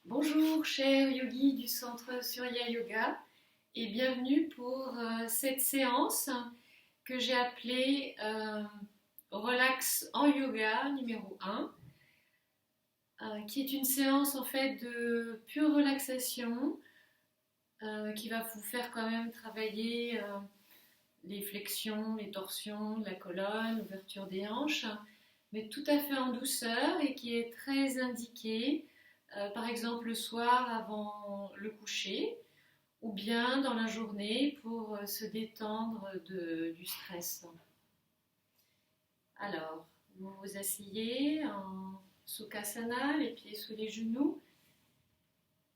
Bonjour chers yogis du centre Surya Yoga et bienvenue pour cette séance que j'ai appelée Relax en yoga numéro 1, qui est une séance en fait de pure relaxation qui va vous faire quand même travailler les flexions, les torsions de la colonne, l'ouverture des hanches, mais tout à fait en douceur et qui est très indiquée par exemple le soir avant le coucher ou bien dans la journée pour se détendre du stress. Alors, vous vous asseyez en Sukhasana, les pieds sous les genoux,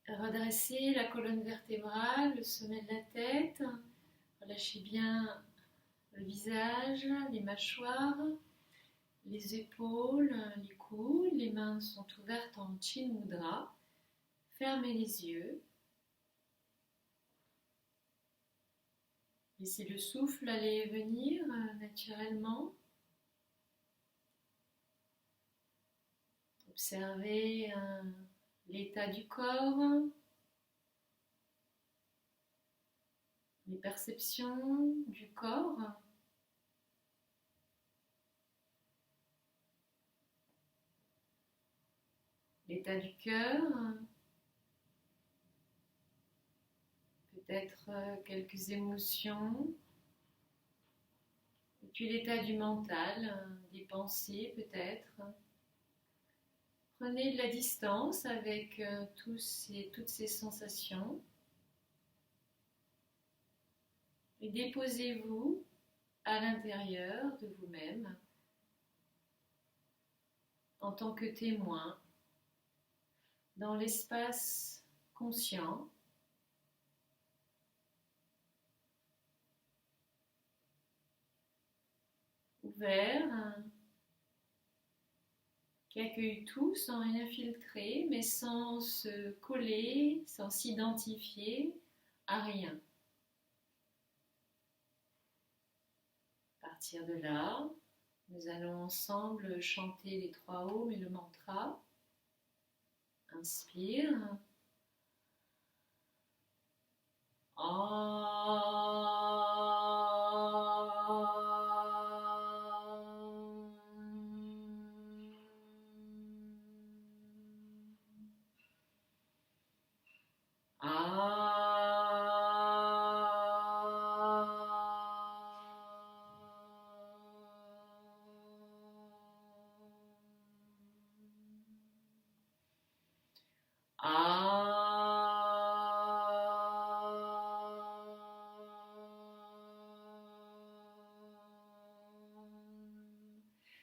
redressez la colonne vertébrale, le sommet de la tête, relâchez bien le visage, les mâchoires, les épaules, les coudes, les mains sont ouvertes en Chin Mudra. Fermez les yeux. Laissez le souffle aller et venir naturellement. Observez l'état du corps, les perceptions du corps. L'état du cœur, peut-être quelques émotions, et puis l'état du mental, des pensées peut-être. Prenez de la distance avec toutes ces sensations et déposez-vous à l'intérieur de vous-même en tant que témoin dans l'espace conscient, ouvert, qui accueille tout sans rien filtrer, mais sans se coller, sans s'identifier à rien. À partir de là, nous allons ensemble chanter les 3 Om et le mantra. Inspire.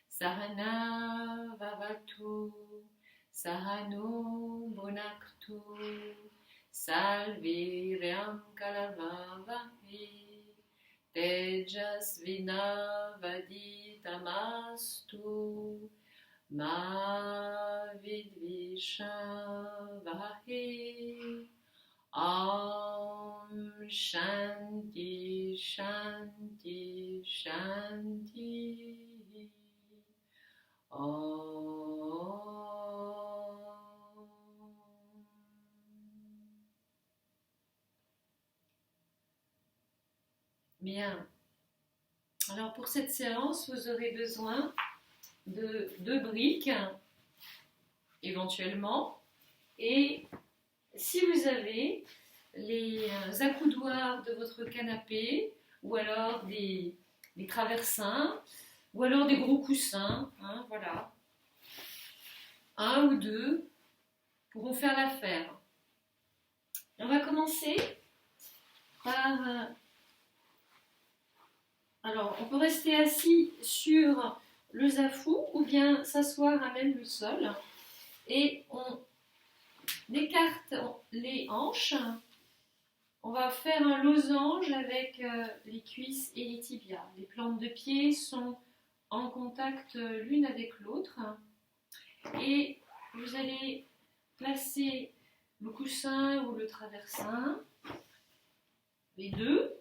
Sahana Vavatu, Sahano Bhunaktu, Salviryam Kalavavahe, Tejasvinavaditamastu, Ma Vidvishavahe. Om Shanti Shanti Shanti. Bien. Alors pour cette séance, vous aurez besoin de 2 briques, éventuellement. Et si vous avez les accoudoirs de votre canapé, ou alors des traversins, ou alors des gros coussins, voilà. 1 ou 2 pourront faire l'affaire. On va commencer par... alors, on peut rester assis sur le zafou ou bien s'asseoir à même le sol. Et on écarte les hanches. On va faire un losange avec les cuisses et les tibias. Les plantes de pied sont en contact l'une avec l'autre. Et vous allez placer le coussin ou le traversin, les deux,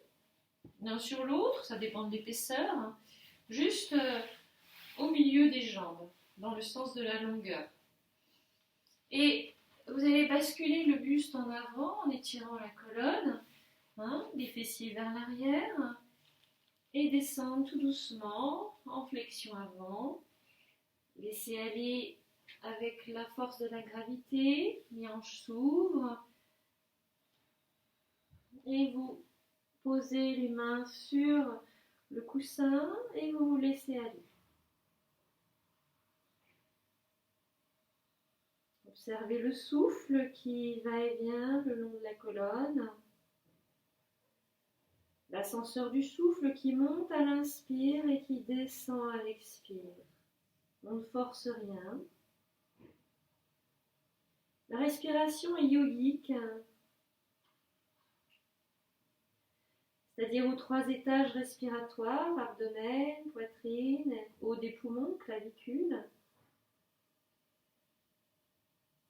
l'un sur l'autre, ça dépend de l'épaisseur, juste au milieu des jambes, dans le sens de la longueur. Et vous allez basculer le buste en avant en étirant la colonne, hein, les fessiers vers l'arrière, et descendre tout doucement en flexion avant. Laissez aller avec la force de la gravité, les hanches s'ouvrent, et vous posez les mains sur le coussin et vous vous laissez aller. Observez le souffle qui va et vient le long de la colonne. L'ascenseur du souffle qui monte à l'inspire et qui descend à l'expire. On ne force rien. La respiration est yogique, c'est-à-dire aux 3 étages respiratoires, abdomen, poitrine, haut des poumons, clavicule.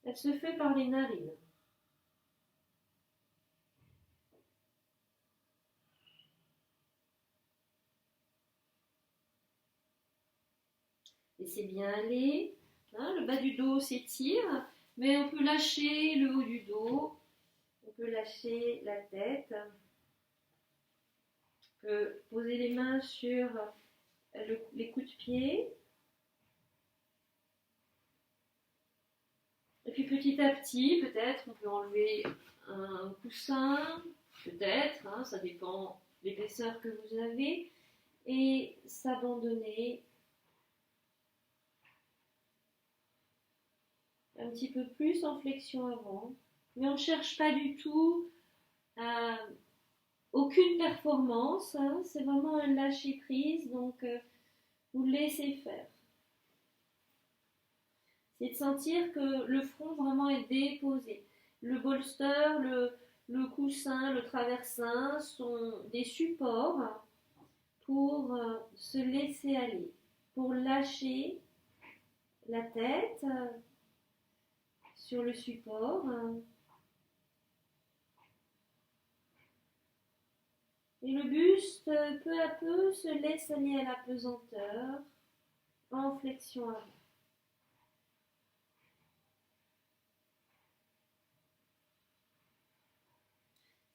Elle se fait par les narines. Laissez bien aller, hein, le bas du dos s'étire, mais on peut lâcher le haut du dos, on peut lâcher la tête, on peut poser les mains sur les coups de pied. Et puis petit à petit, peut-être, on peut enlever un coussin, peut-être, hein, ça dépend de l'épaisseur que vous avez, et s'abandonner un petit peu plus en flexion avant. Mais on ne cherche pas du tout aucune performance, hein, c'est vraiment un lâcher prise, donc vous laissez faire. C'est de sentir que le front vraiment est déposé. Le bolster, le coussin, le traversin sont des supports pour se laisser aller, pour lâcher la tête sur le support. Et le buste, peu à peu, se laisse aller à la pesanteur en flexion avant.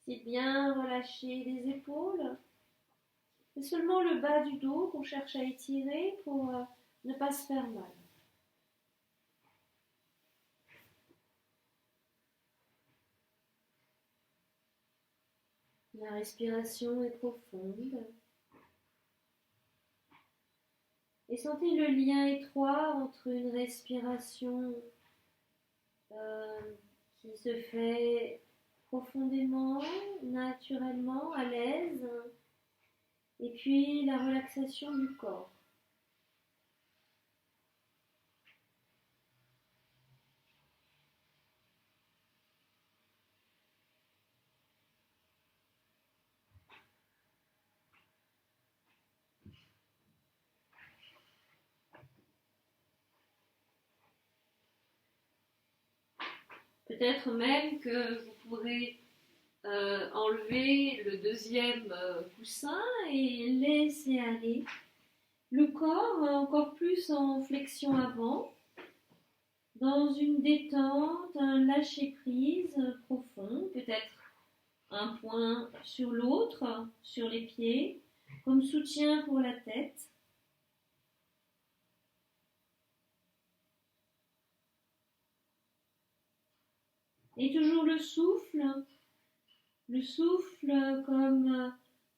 C'est bien relâcher les épaules. C'est seulement le bas du dos qu'on cherche à étirer pour ne pas se faire mal. La respiration est profonde. Et sentez le lien étroit entre une respiration qui se fait profondément, naturellement, à l'aise, et puis la relaxation du corps. Peut-être même que vous pourrez enlever le deuxième coussin et laisser aller le corps encore plus en flexion avant, dans une détente, un lâcher-prise profond, peut-être un point sur l'autre, sur les pieds, comme soutien pour la tête. Et toujours le souffle comme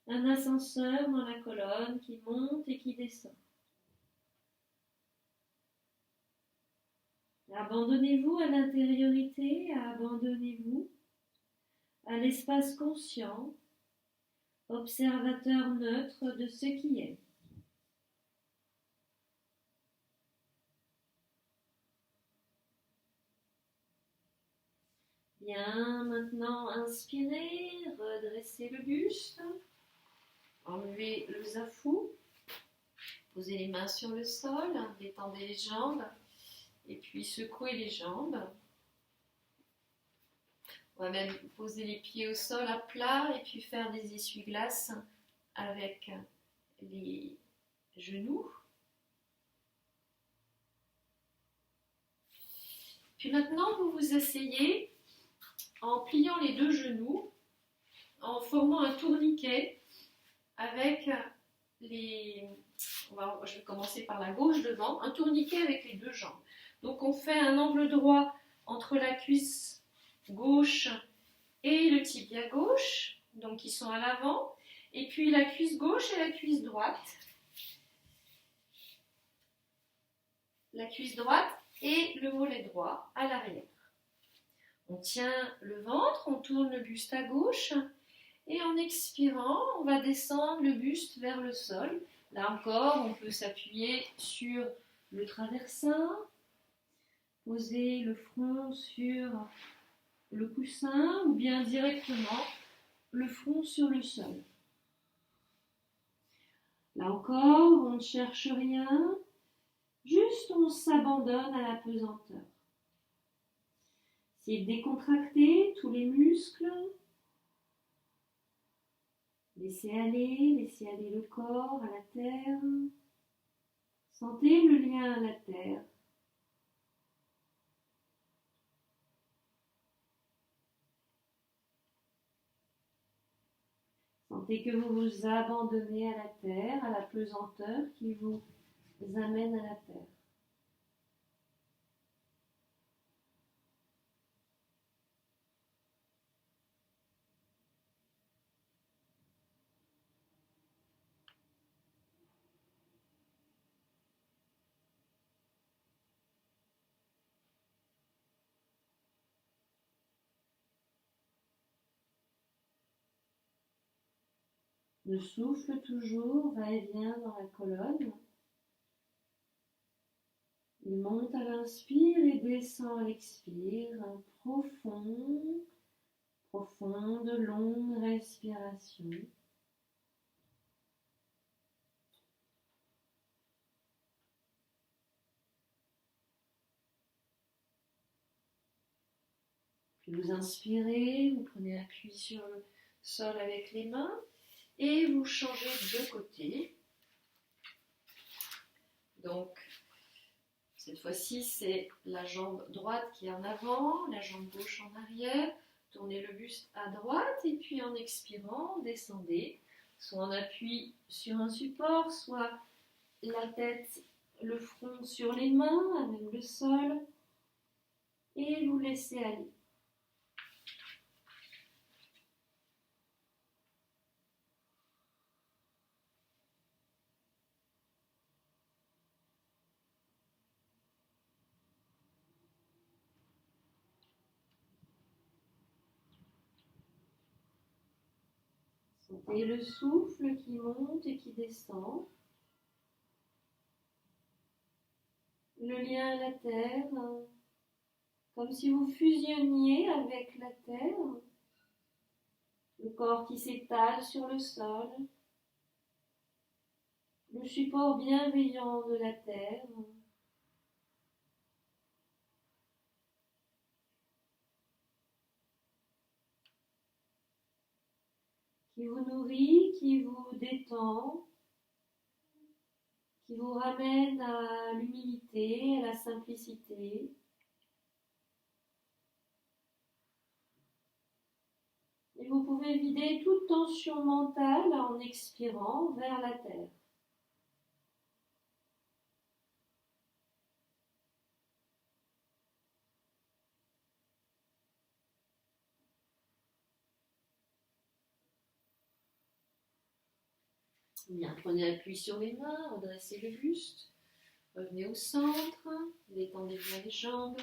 un ascenseur dans la colonne qui monte et qui descend. Abandonnez-vous à l'intériorité, abandonnez-vous à l'espace conscient, observateur neutre de ce qui est. Bien, maintenant inspirez, redressez le buste, enlevez le zafou, posez les mains sur le sol, détendez les jambes et puis secouez les jambes. On va même poser les pieds au sol à plat et puis faire des essuie-glaces avec les genoux. Puis maintenant, vous vous asseyez en pliant les deux genoux, en formant un tourniquet avec je vais commencer par la gauche devant, un tourniquet avec les deux jambes. Donc on fait un angle droit entre la cuisse gauche et le tibia gauche, donc ils sont à l'avant, et puis la cuisse gauche et la cuisse droite. La cuisse droite et le mollet droit à l'arrière. On tient le ventre, on tourne le buste à gauche et en expirant, on va descendre le buste vers le sol. Là encore, on peut s'appuyer sur le traversin, poser le front sur le coussin ou bien directement le front sur le sol. Là encore, on ne cherche rien, juste on s'abandonne à la pesanteur. Essayez de décontracter tous les muscles. Laissez aller le corps à la terre. Sentez le lien à la terre. Sentez que vous vous abandonnez à la terre, à la pesanteur qui vous amène à la terre. Le souffle toujours va et vient dans la colonne. Il monte à l'inspire et descend à l'expire. Un profonde, longue respiration. Puis vous inspirez, vous prenez appui sur le sol avec les mains et vous changez de côté. Donc, cette fois-ci, c'est la jambe droite qui est en avant, la jambe gauche en arrière. Tournez le buste à droite et puis en expirant, descendez, soit en appui sur un support, soit la tête, le front sur les mains, à même le sol, et vous laissez aller. Sentez le souffle qui monte et qui descend. Le lien à la terre, comme si vous fusionniez avec la terre. Le corps qui s'étale sur le sol. Le support bienveillant de la terre. Qui vous nourrit, qui vous détend, qui vous ramène à l'humilité, à la simplicité. Et vous pouvez vider toute tension mentale en expirant vers la terre. Bien, prenez appui sur les mains, redressez le buste, revenez au centre, détendez bien les jambes.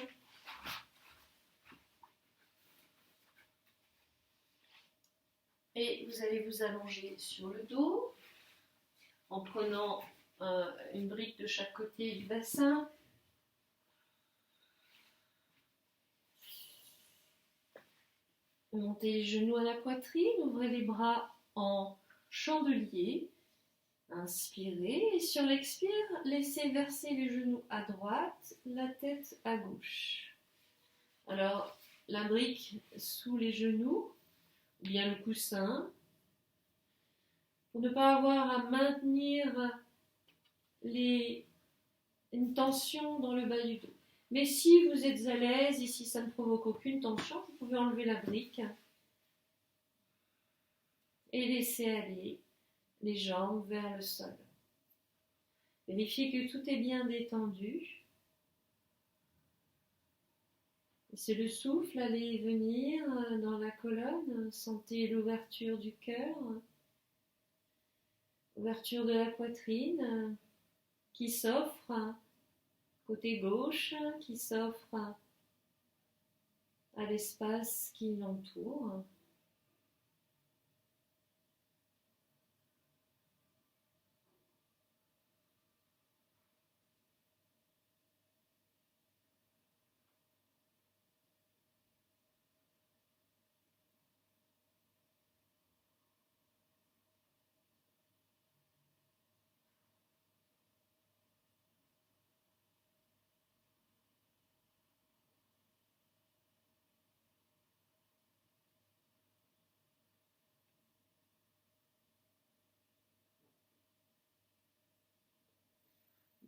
Et vous allez vous allonger sur le dos en prenant une brique de chaque côté du bassin. Montez les genoux à la poitrine, ouvrez les bras en chandelier. Inspirez et sur l'expire, laissez verser les genoux à droite, la tête à gauche. Alors, la brique sous les genoux, ou bien le coussin, pour ne pas avoir à maintenir une tension dans le bas du dos. Mais si vous êtes à l'aise et si ça ne provoque aucune tension, vous pouvez enlever la brique et laisser aller les jambes vers le sol. Vérifiez que tout est bien détendu. Laissez le souffle aller et venir dans la colonne. Sentez l'ouverture du cœur, l'ouverture de la poitrine qui s'offre côté gauche, qui s'offre à l'espace qui l'entoure.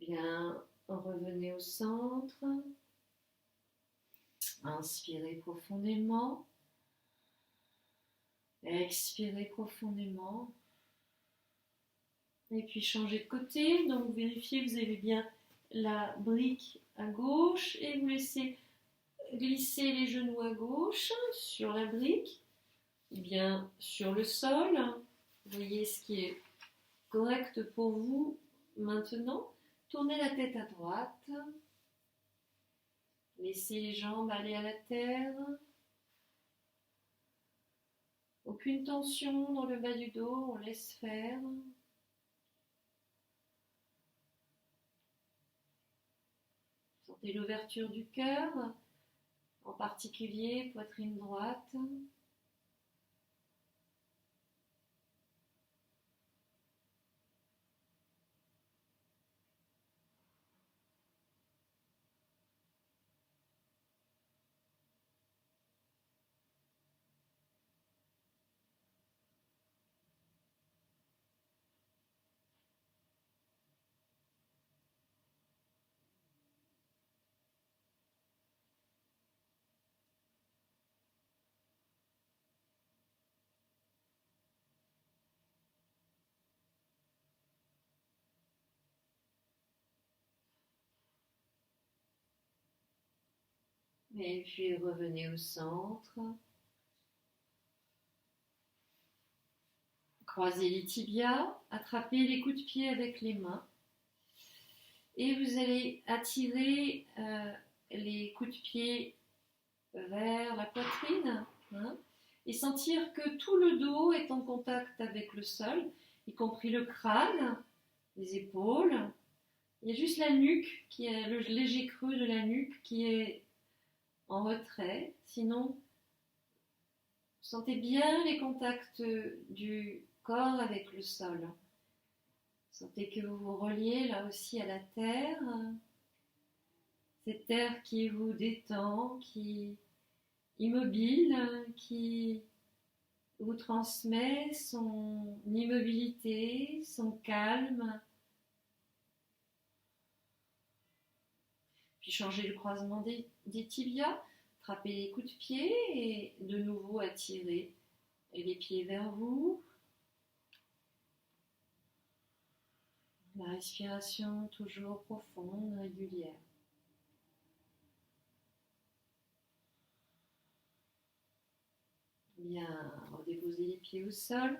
Bien, revenez au centre. Inspirez profondément. Expirez profondément. Et puis changez de côté. Donc vérifiez que vous avez bien la brique à gauche et vous laissez glisser les genoux à gauche sur la brique, ou bien sur le sol. Voyez ce qui est correct pour vous maintenant. Tournez la tête à droite. Laissez les jambes aller à la terre. Aucune tension dans le bas du dos, on laisse faire. Sentez l'ouverture du cœur, en particulier poitrine droite. Et puis revenez au centre. Croisez les tibias, attrapez les coups de pied avec les mains. Et vous allez attirer les coups de pied vers la poitrine, hein, et sentir que tout le dos est en contact avec le sol, y compris le crâne, les épaules. Il y a juste la nuque, qui est le léger creux de la nuque qui est en retrait. Sinon, sentez bien les contacts du corps avec le sol. Sentez que vous vous reliez là aussi à la terre. Cette terre qui vous détend, qui est immobile, qui vous transmet son immobilité, son calme. Puis changez le croisement des tibias, attrapez les coups de pied et de nouveau attirez les pieds vers vous. La respiration toujours profonde, régulière. Bien, redéposez les pieds au sol.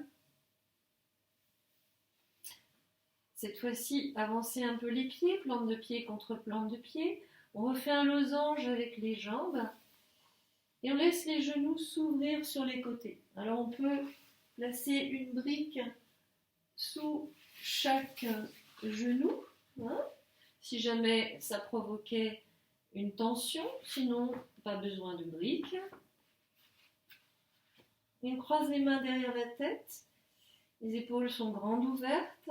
Cette fois-ci, avancez un peu les pieds, plante de pied contre plante de pied. On refait un losange avec les jambes et on laisse les genoux s'ouvrir sur les côtés. Alors on peut placer une brique sous chaque genou, hein, si jamais ça provoquait une tension, sinon pas besoin de brique. On croise les mains derrière la tête, les épaules sont grandes ouvertes.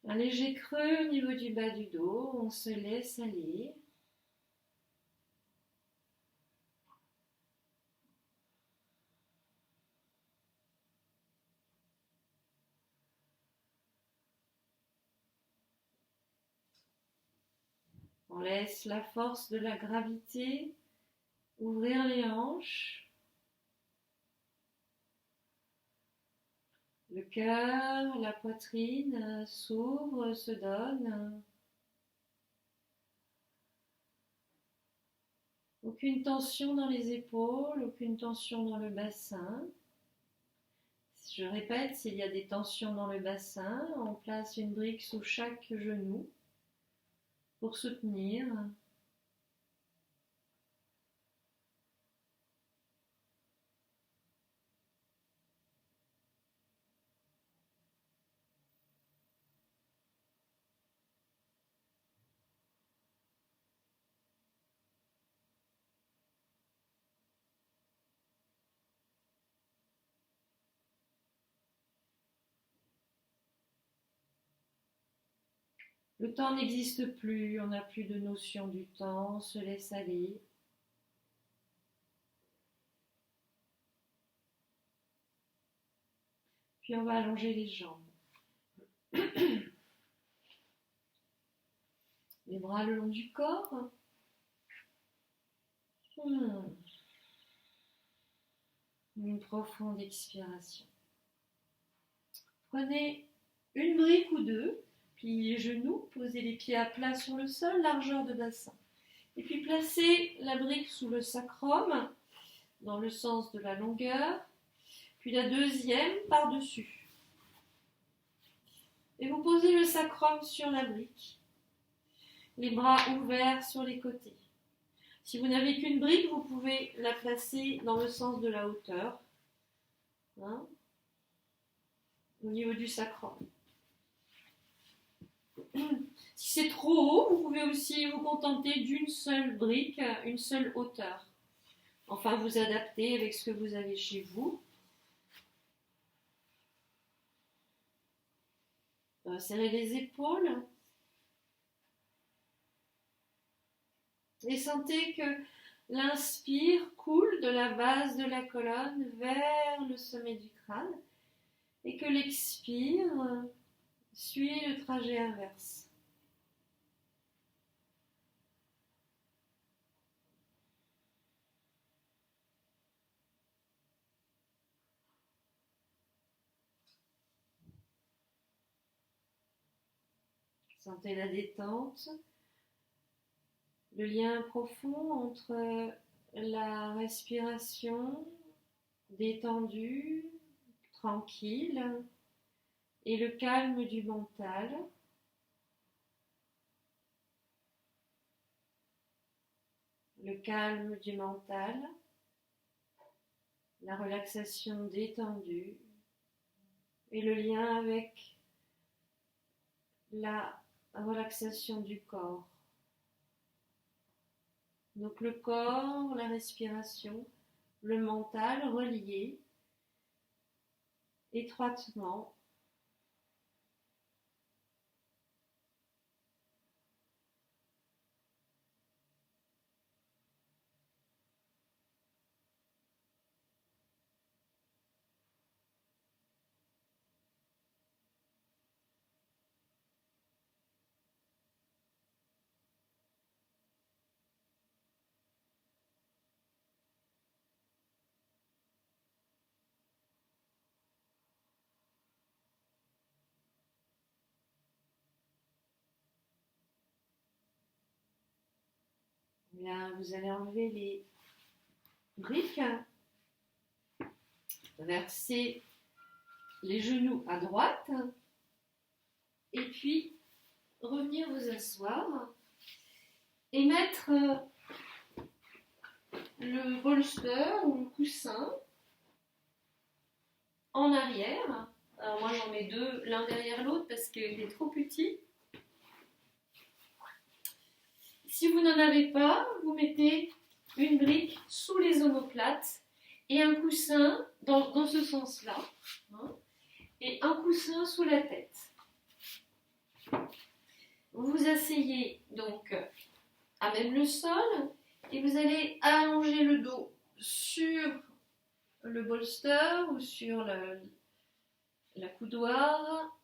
Un léger creux au niveau du bas du dos, on se laisse aller. On laisse la force de la gravité ouvrir les hanches. Le cœur, la poitrine s'ouvrent, se donnent. Aucune tension dans les épaules, aucune tension dans le bassin. Je répète, s'il y a des tensions dans le bassin, on place une brique sous chaque genou pour soutenir. Le temps n'existe plus, on n'a plus de notion du temps, on se laisse aller. Puis on va allonger les jambes. Les bras le long du corps. Une profonde expiration. Prenez une brique ou deux, pliez les genoux, posez les pieds à plat sur le sol, largeur de bassin. Et puis placez la brique sous le sacrum, dans le sens de la longueur, puis la deuxième par-dessus. Et vous posez le sacrum sur la brique, les bras ouverts sur les côtés. Si vous n'avez qu'une brique, vous pouvez la placer dans le sens de la hauteur, au niveau du sacrum. Si c'est trop haut, vous pouvez aussi vous contenter d'une seule brique, une seule hauteur. Enfin, vous adaptez avec ce que vous avez chez vous. Serrez les épaules. Et sentez que l'inspire coule de la base de la colonne vers le sommet du crâne et que l'expire suit le trajet inverse. Sentez la détente, le lien profond entre la respiration détendue, tranquille, et le calme du mental. Le calme du mental, la relaxation détendue et le lien avec la relaxation du corps. Donc le corps, la respiration, le mental reliés étroitement. Là, vous allez enlever les briques, verser les genoux à droite et puis revenir vous asseoir et mettre le bolster ou le coussin en arrière. Alors moi j'en mets deux l'un derrière l'autre parce qu'il est trop petit. Si vous n'en avez pas, vous mettez une brique sous les omoplates et un coussin dans ce sens-là, et un coussin sous la tête. Vous vous asseyez donc à même le sol et vous allez allonger le dos sur le bolster ou sur la coudoir.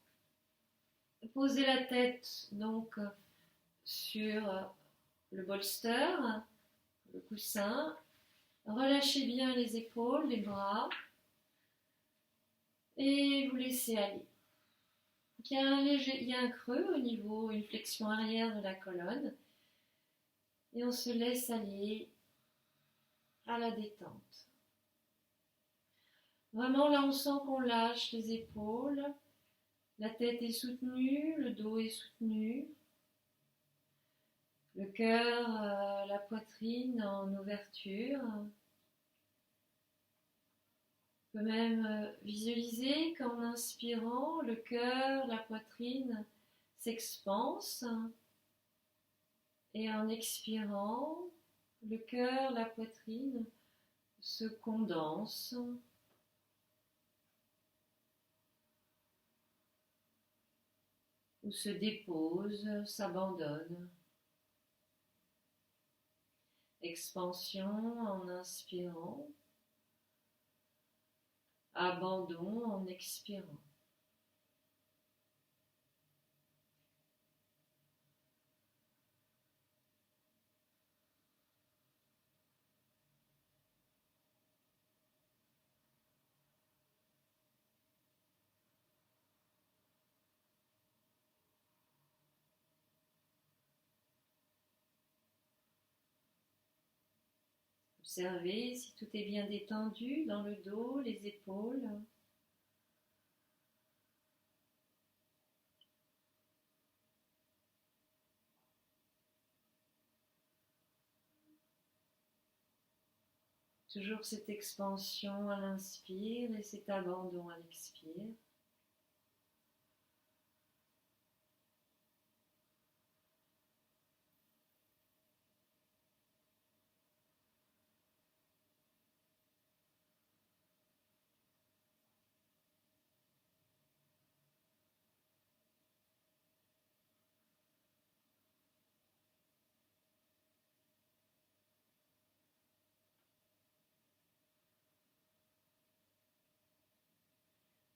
Posez la tête donc sur le bolster, le coussin. Relâchez bien les épaules, les bras et vous laissez aller. Il y a un creux au niveau, une flexion arrière de la colonne et on se laisse aller à la détente. Vraiment là on sent qu'on lâche les épaules, la tête est soutenue, le dos est soutenu, le cœur, la poitrine en ouverture. On peut même visualiser qu'en inspirant, le cœur, la poitrine s'expansent et en expirant, le cœur, la poitrine se condensent. Ou se dépose, s'abandonne. Expansion en inspirant, abandon en expirant. Observez si tout est bien détendu dans le dos, les épaules. Toujours cette expansion à l'inspire et cet abandon à l'expire.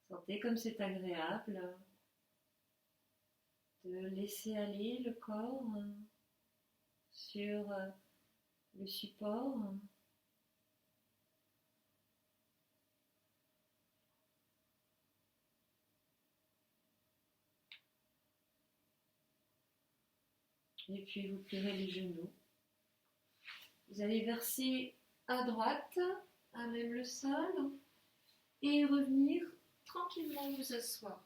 Sentez comme c'est agréable de laisser aller le corps sur le support. Et puis vous pliez les genoux. Vous allez verser à droite, à même le sol, et revenir tranquillement vous asseoir.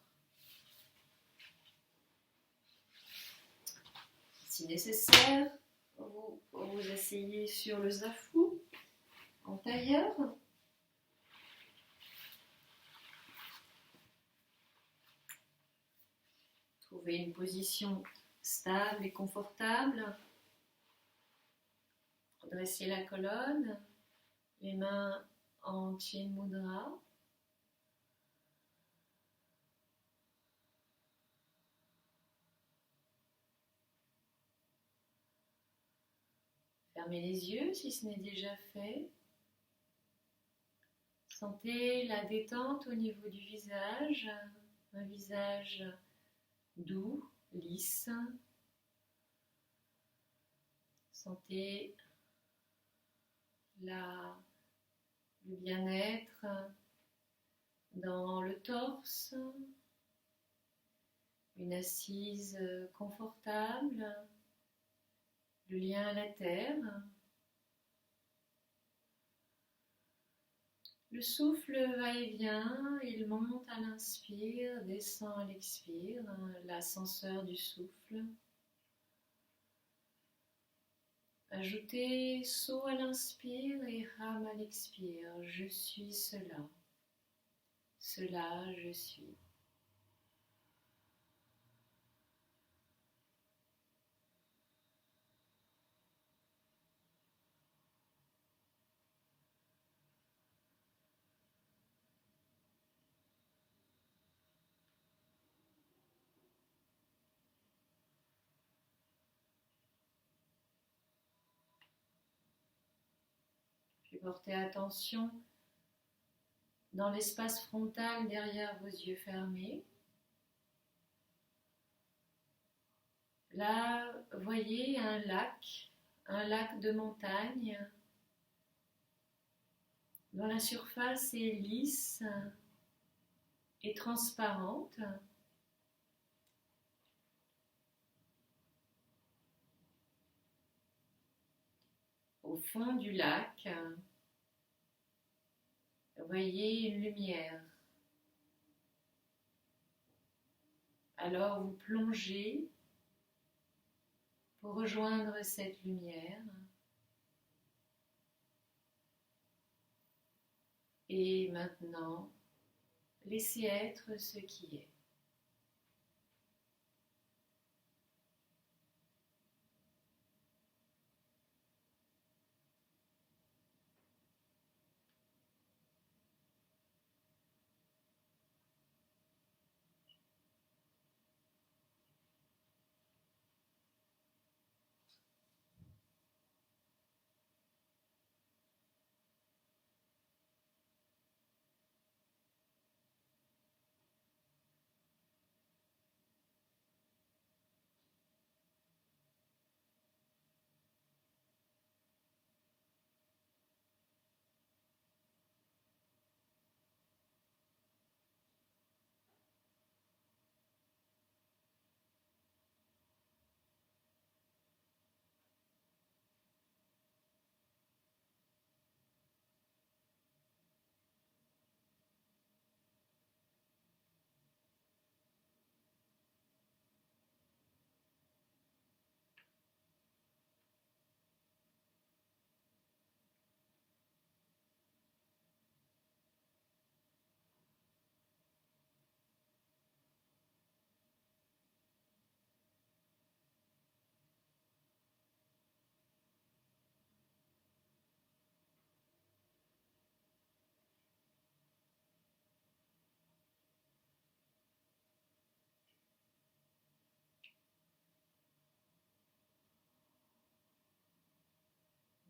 Si nécessaire, vous asseyez sur le zafou en tailleur. Trouvez une position stable et confortable. Redressez la colonne, les mains en Chin Mudra. Fermez les yeux si ce n'est déjà fait. Sentez la détente au niveau du visage, un visage doux, lisse. Sentez le bien-être dans le torse, une assise confortable, le lien à la terre. Le souffle va et vient, il monte à l'inspire, descend à l'expire, l'ascenseur du souffle. Ajoutez So à l'inspire et Ram à l'expire. Je suis cela. Cela, je suis. Puis portez attention dans l'espace frontal derrière vos yeux fermés. Là, voyez un lac un lac de montagne dont la surface est lisse et transparente. Au fond du lac, vous voyez une lumière. Alors vous plongez pour rejoindre cette lumière et maintenant laissez être ce qui est.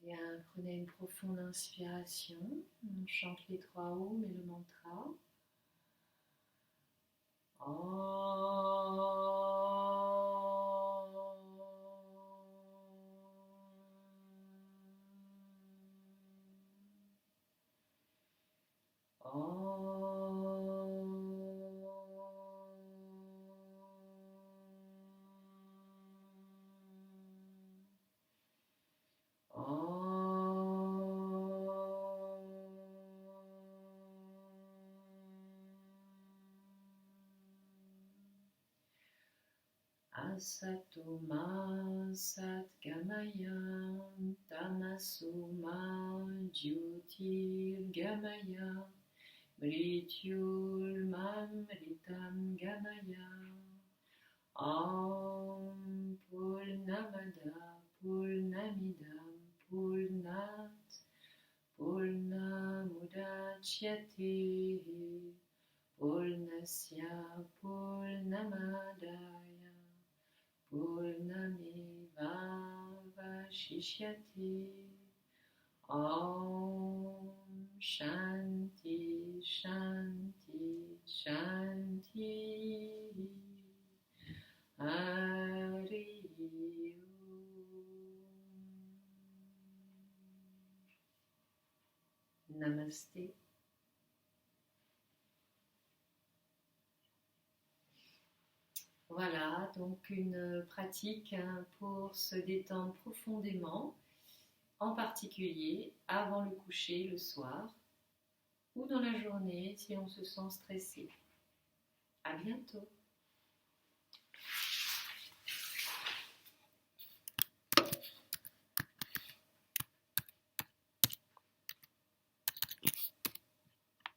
Bien, prenez une profonde inspiration. On chante les trois ohms et le mantra. Asato ma satgamaya tamaso ma jyotirgamaya mrityulmamritam gamaya. Om Purnamada Purnamidam Purnat Purnamudachyate Purnasya Purnamadaya Purnameva Vashishyate. Om Shanti Shanti Shanti. Hari Om. Namasté. Voilà, donc une pratique pour se détendre profondément, en particulier avant le coucher le soir ou dans la journée si on se sent stressé. À bientôt.